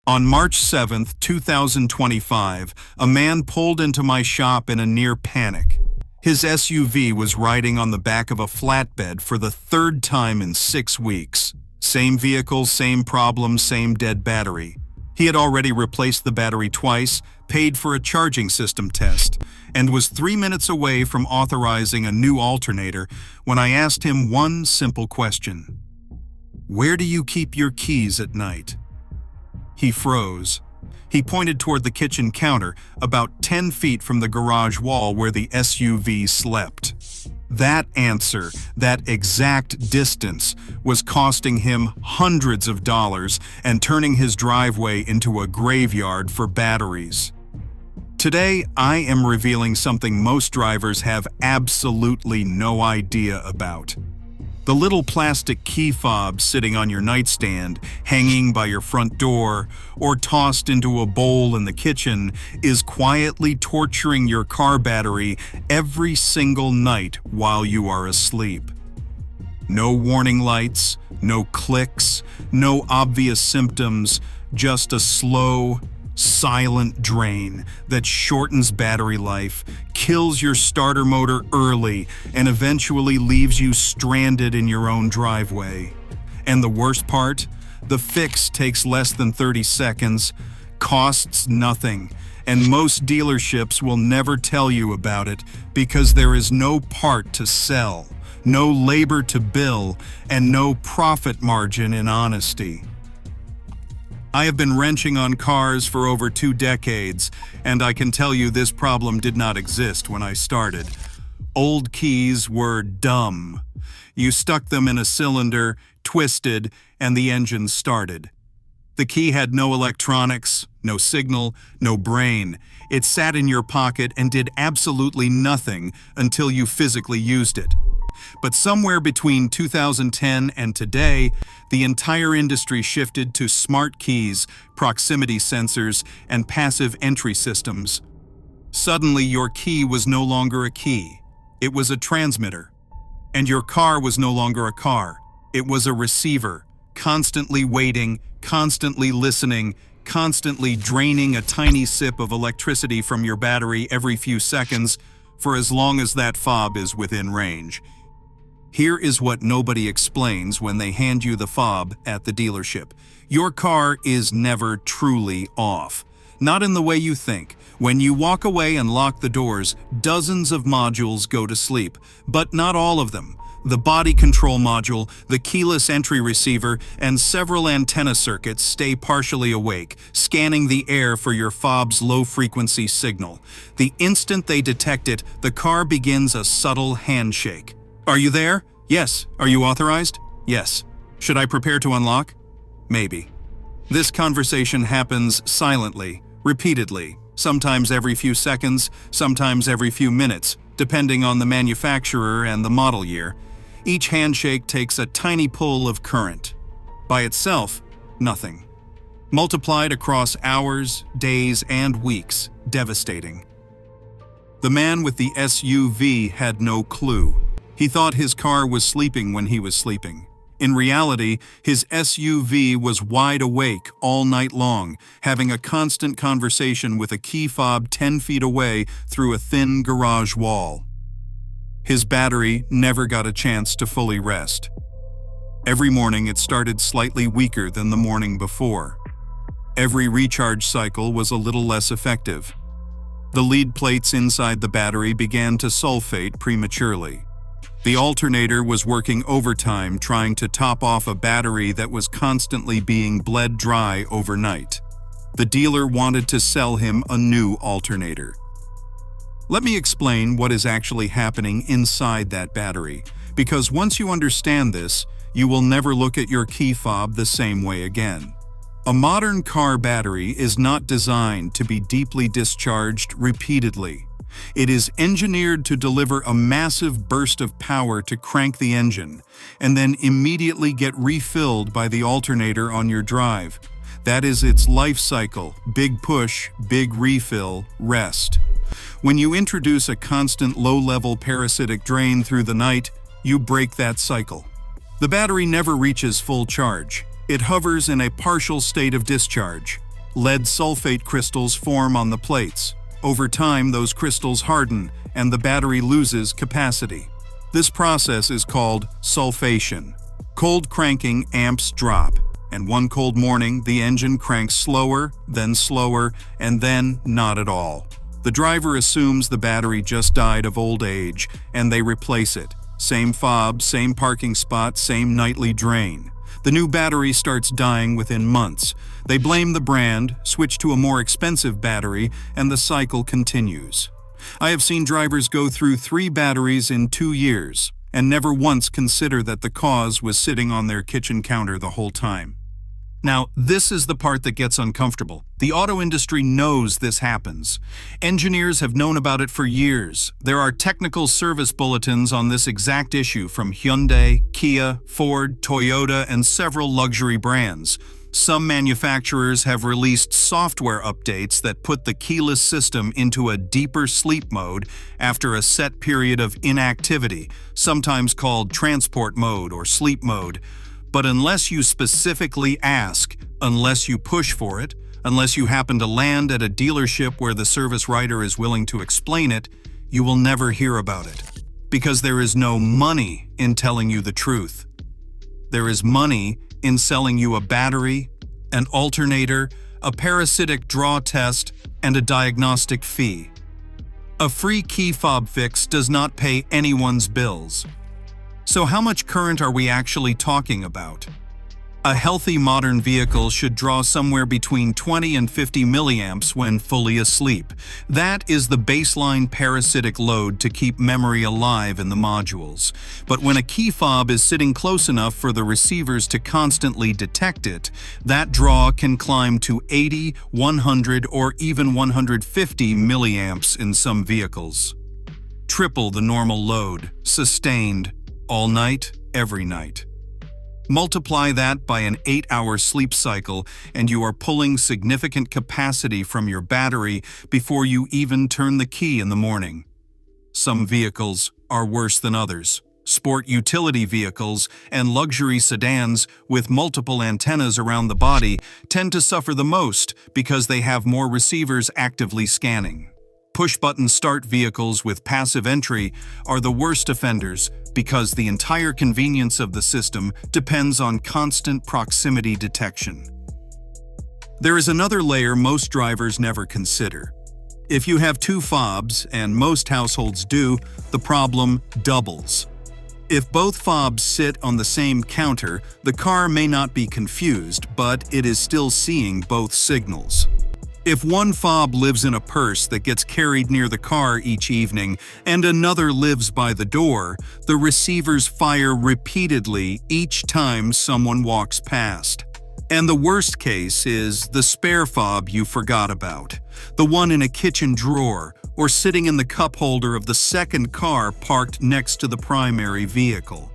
On March 7, 2025, a man pulled into my shop in a near panic. His SUV was riding on the back of a flatbed for the third time in 6 weeks. Same vehicle, same problem, same dead battery. He had already replaced the battery twice, paid for a charging system test, and was 3 minutes away from authorizing a new alternator when I asked him one simple question. "Where do you keep your keys at night?" He froze. He pointed toward the kitchen counter, about 10 feet from the garage wall where the SUV slept. That answer, that exact distance, was costing him hundreds of dollars and turning his driveway into a graveyard for batteries. Today, I am revealing something most drivers have absolutely no idea about. The little plastic key fob sitting on your nightstand, hanging by your front door, or tossed into a bowl in the kitchen is quietly torturing your car battery every single night while you are asleep. No warning lights, no clicks, no obvious symptoms, just a slow, silent drain that shortens battery life, kills your starter motor early, and eventually leaves you stranded in your own driveway. And the worst part? The fix takes less than 30 seconds, costs nothing, and most dealerships will never tell you about it because there is no part to sell, no labor to bill, and no profit margin in honesty. I have been wrenching on cars for over 2 decades, and I can tell you this problem did not exist when I started. Old keys were dumb. You stuck them in a cylinder, twisted, and the engine started. The key had no electronics, no signal, no brain. It sat in your pocket and did absolutely nothing until you physically used it. But somewhere between 2010 and today, the entire industry shifted to smart keys, proximity sensors, and passive entry systems. Suddenly, your key was no longer a key. It was a transmitter. And your car was no longer a car. It was a receiver, constantly waiting, constantly listening, constantly draining a tiny sip of electricity from your battery every few seconds for as long as that fob is within range. Here is what nobody explains when they hand you the fob at the dealership. Your car is never truly off. Not in the way you think. When you walk away and lock the doors, dozens of modules go to sleep, but not all of them. The body control module, the keyless entry receiver, and several antenna circuits stay partially awake, scanning the air for your fob's low-frequency signal. The instant they detect it, the car begins a subtle handshake. Are you there? Yes. Are you authorized? Yes. Should I prepare to unlock? Maybe. This conversation happens silently, repeatedly, sometimes every few seconds, sometimes every few minutes, depending on the manufacturer and the model year. Each handshake takes a tiny pull of current. By itself, nothing. Multiplied across hours, days, and weeks, devastating. The man with the SUV had no clue. He thought his car was sleeping when he was sleeping. In reality, his SUV was wide awake all night long, having a constant conversation with a key fob 10 feet away through a thin garage wall. His battery never got a chance to fully rest. Every morning it started slightly weaker than the morning before. Every recharge cycle was a little less effective. The lead plates inside the battery began to sulfate prematurely. The alternator was working overtime trying to top off a battery that was constantly being bled dry overnight. The dealer wanted to sell him a new alternator. Let me explain what is actually happening inside that battery, because once you understand this, you will never look at your key fob the same way again. A modern car battery is not designed to be deeply discharged repeatedly. It is engineered to deliver a massive burst of power to crank the engine, and then immediately get refilled by the alternator on your drive. That is its life cycle: big push, big refill, rest. When you introduce a constant low-level parasitic drain through the night, you break that cycle. The battery never reaches full charge. It hovers in a partial state of discharge. Lead sulfate crystals form on the plates. Over time, those crystals harden, and the battery loses capacity. This process is called sulfation. Cold cranking amps drop, and one cold morning, the engine cranks slower, and then not at all. The driver assumes the battery just died of old age, and they replace it. Same fob, same parking spot, same nightly drain. The new battery starts dying within months. They blame the brand, switch to a more expensive battery, and the cycle continues. I have seen drivers go through 3 batteries in 2 years, and never once consider that the cause was sitting on their kitchen counter the whole time. Now, this is the part that gets uncomfortable. The auto industry knows this happens. Engineers have known about it for years. There are technical service bulletins on this exact issue from Hyundai, Kia, Ford, Toyota, and several luxury brands. Some manufacturers have released software updates that put the keyless system into a deeper sleep mode after a set period of inactivity, sometimes called transport mode or sleep mode. But unless you specifically ask, unless you push for it, unless you happen to land at a dealership where the service writer is willing to explain it, you will never hear about it. Because there is no money in telling you the truth. There is money in selling you a battery, an alternator, a parasitic draw test, and a diagnostic fee. A free key fob fix does not pay anyone's bills. So how much current are we actually talking about? A healthy modern vehicle should draw somewhere between 20 and 50 milliamps when fully asleep. That is the baseline parasitic load to keep memory alive in the modules. But when a key fob is sitting close enough for the receivers to constantly detect it, that draw can climb to 80, 100, or even 150 milliamps in some vehicles. Triple the normal load, sustained, all night, every night. Multiply that by an 8-hour sleep cycle, and you are pulling significant capacity from your battery before you even turn the key in the morning. Some vehicles are worse than others. Sport utility vehicles and luxury sedans with multiple antennas around the body tend to suffer the most because they have more receivers actively scanning. Push-button start vehicles with passive entry are the worst offenders because the entire convenience of the system depends on constant proximity detection. There is another layer most drivers never consider. If you have 2 fobs, and most households do, the problem doubles. If both fobs sit on the same counter, the car may not be confused, but it is still seeing both signals. If one fob lives in a purse that gets carried near the car each evening and another lives by the door, the receivers fire repeatedly each time someone walks past. And the worst case is the spare fob you forgot about, the one in a kitchen drawer or sitting in the cup holder of the second car parked next to the primary vehicle.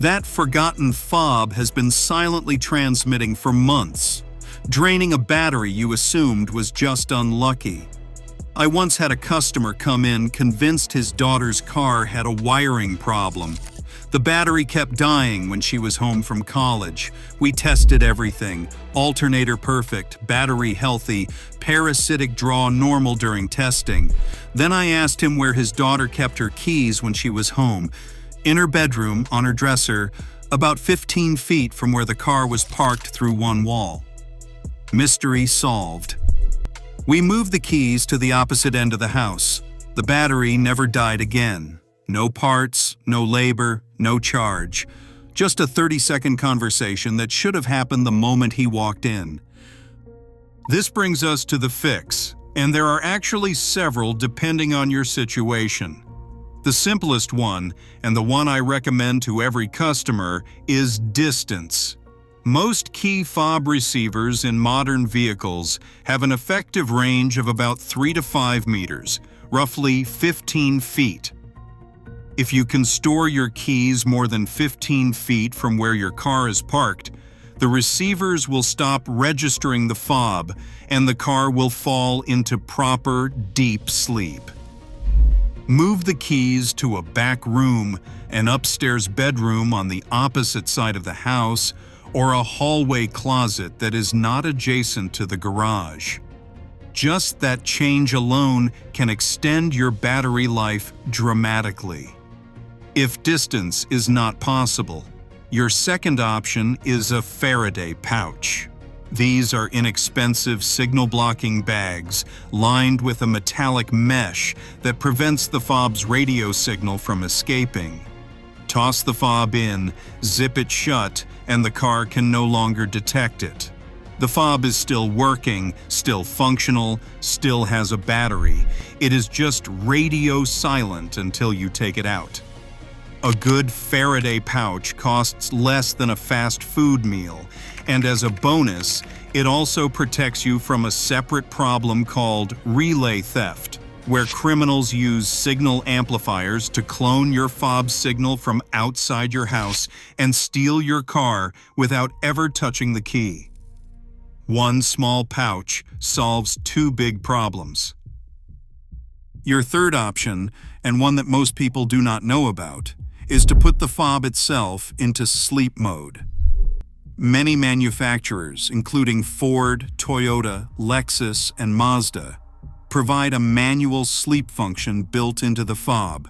That forgotten fob has been silently transmitting for months, draining a battery you assumed was just unlucky. I once had a customer come in convinced his daughter's car had a wiring problem. The battery kept dying when she was home from college. We tested everything: alternator perfect, battery healthy, parasitic draw normal during testing. Then I asked him where his daughter kept her keys when she was home. In her bedroom, on her dresser, about 15 feet from where the car was parked through one wall. Mystery solved. We moved the keys to the opposite end of the house. The battery never died again. No parts, no labor, no charge. Just a 30-second conversation that should have happened the moment he walked in. This brings us to the fix, and there are actually several depending on your situation. The simplest one, and the one I recommend to every customer, is distance. Most key fob receivers in modern vehicles have an effective range of about 3 to 5 meters, roughly 15 feet. If you can store your keys more than 15 feet from where your car is parked, the receivers will stop registering the fob and the car will fall into proper, deep sleep. Move the keys to a back room, an upstairs bedroom on the opposite side of the house, or a hallway closet that is not adjacent to the garage. Just that change alone can extend your battery life dramatically. If distance is not possible, your second option is a Faraday pouch. These are inexpensive signal-blocking bags lined with a metallic mesh that prevents the fob's radio signal from escaping. Toss the fob in, zip it shut, and the car can no longer detect it. The fob is still working, still functional, still has a battery. It is just radio silent until you take it out. A good Faraday pouch costs less than a fast food meal, and as a bonus, it also protects you from a separate problem called relay theft, where criminals use signal amplifiers to clone your fob signal from outside your house and steal your car without ever touching the key. One small pouch solves two big problems. Your third option, and one that most people do not know about, is to put the fob itself into sleep mode. Many manufacturers, including Ford, Toyota, Lexus, and Mazda, provide a manual sleep function built into the fob.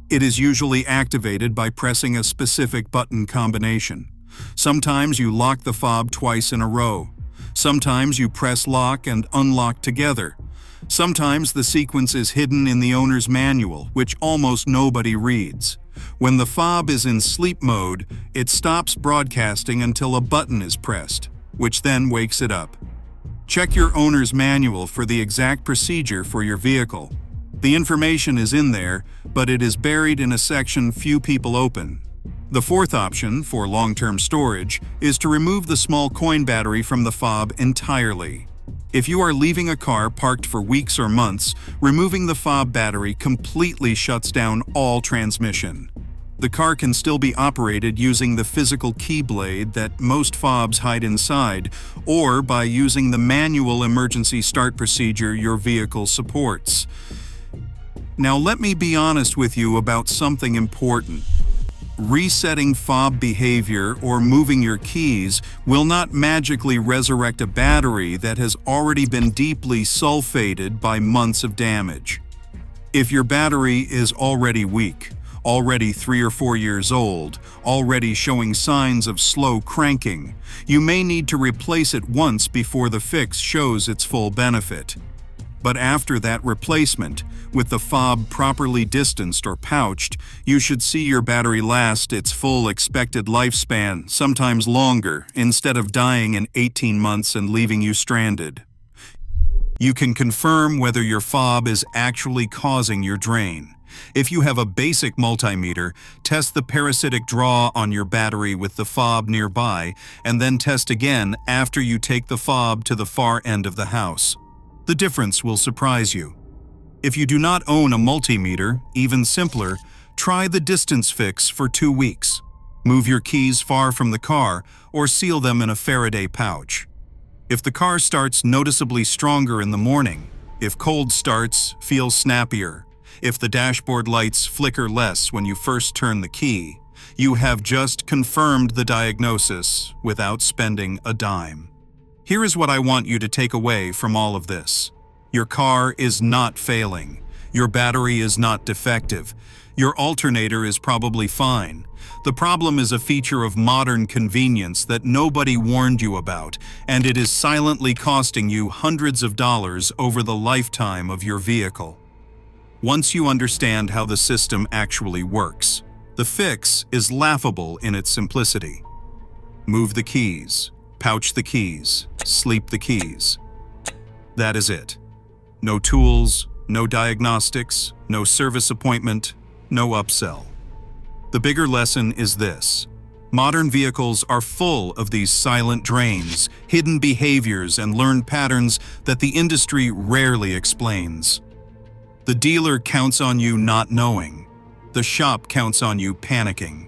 It is usually activated by pressing a specific button combination. Sometimes you lock the fob twice in a row. Sometimes you press lock and unlock together. Sometimes the sequence is hidden in the owner's manual, which almost nobody reads. When the fob is in sleep mode, it stops broadcasting until a button is pressed, which then wakes it up. Check your owner's manual for the exact procedure for your vehicle. The information is in there, but it is buried in a section few people open. The fourth option, for long-term storage, is to remove the small coin battery from the fob entirely. If you are leaving a car parked for weeks or months, removing the fob battery completely shuts down all transmission. The car can still be operated using the physical key blade that most fobs hide inside, or by using the manual emergency start procedure your vehicle supports. Now let me be honest with you about something important. Resetting fob behavior or moving your keys will not magically resurrect a battery that has already been deeply sulfated by months of damage. If your battery is already weak, already 3 or 4 years old, already showing signs of slow cranking, you may need to replace it once before the fix shows its full benefit. But after that replacement, with the fob properly distanced or pouched, you should see your battery last its full expected lifespan, sometimes longer, instead of dying in 18 months and leaving you stranded. You can confirm whether your fob is actually causing your drain. If you have a basic multimeter, test the parasitic draw on your battery with the fob nearby, and then test again after you take the fob to the far end of the house. The difference will surprise you. If you do not own a multimeter, even simpler, try the distance fix for 2 weeks. Move your keys far from the car or seal them in a Faraday pouch. If the car starts noticeably stronger in the morning, if cold starts feel snappier, if the dashboard lights flicker less when you first turn the key, you have just confirmed the diagnosis without spending a dime. Here is what I want you to take away from all of this. Your car is not failing. Your battery is not defective. Your alternator is probably fine. The problem is a feature of modern convenience that nobody warned you about, and it is silently costing you hundreds of dollars over the lifetime of your vehicle. Once you understand how the system actually works, the fix is laughable in its simplicity. Move the keys, pouch the keys, sleep the keys. That is it. No tools, no diagnostics, no service appointment, no upsell. The bigger lesson is this. Modern vehicles are full of these silent drains, hidden behaviors, and learned patterns that the industry rarely explains. The dealer counts on you not knowing. The shop counts on you panicking.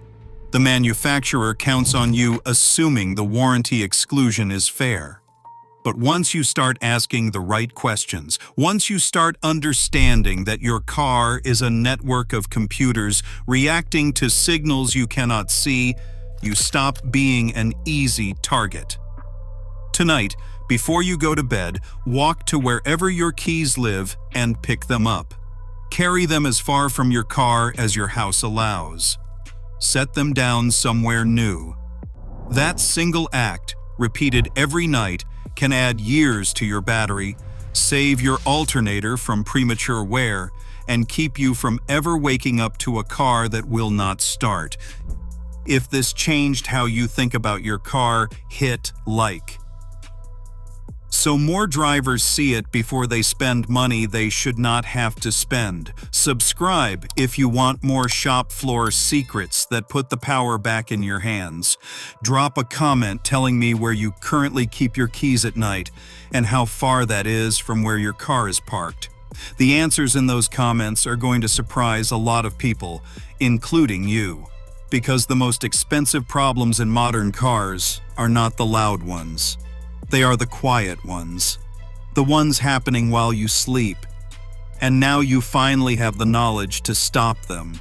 The manufacturer counts on you assuming the warranty exclusion is fair. But once you start asking the right questions, once you start understanding that your car is a network of computers reacting to signals you cannot see, You stop being an easy target. Tonight, before you go to bed, walk to wherever your keys live and pick them up. Carry them as far from your car as your house allows. Set them down somewhere new. That single act, repeated every night, can add years to your battery, save your alternator from premature wear, and keep you from ever waking up to a car that will not start. If this changed how you think about your car, hit like. So more drivers see it before they spend money they should not have to spend. Subscribe if you want more shop floor secrets that put the power back in your hands. Drop a comment telling me where you currently keep your keys at night and how far that is from where your car is parked. The answers in those comments are going to surprise a lot of people, including you. Because the most expensive problems in modern cars are not the loud ones. They are the quiet ones. The ones happening while you sleep. And now you finally have the knowledge to stop them.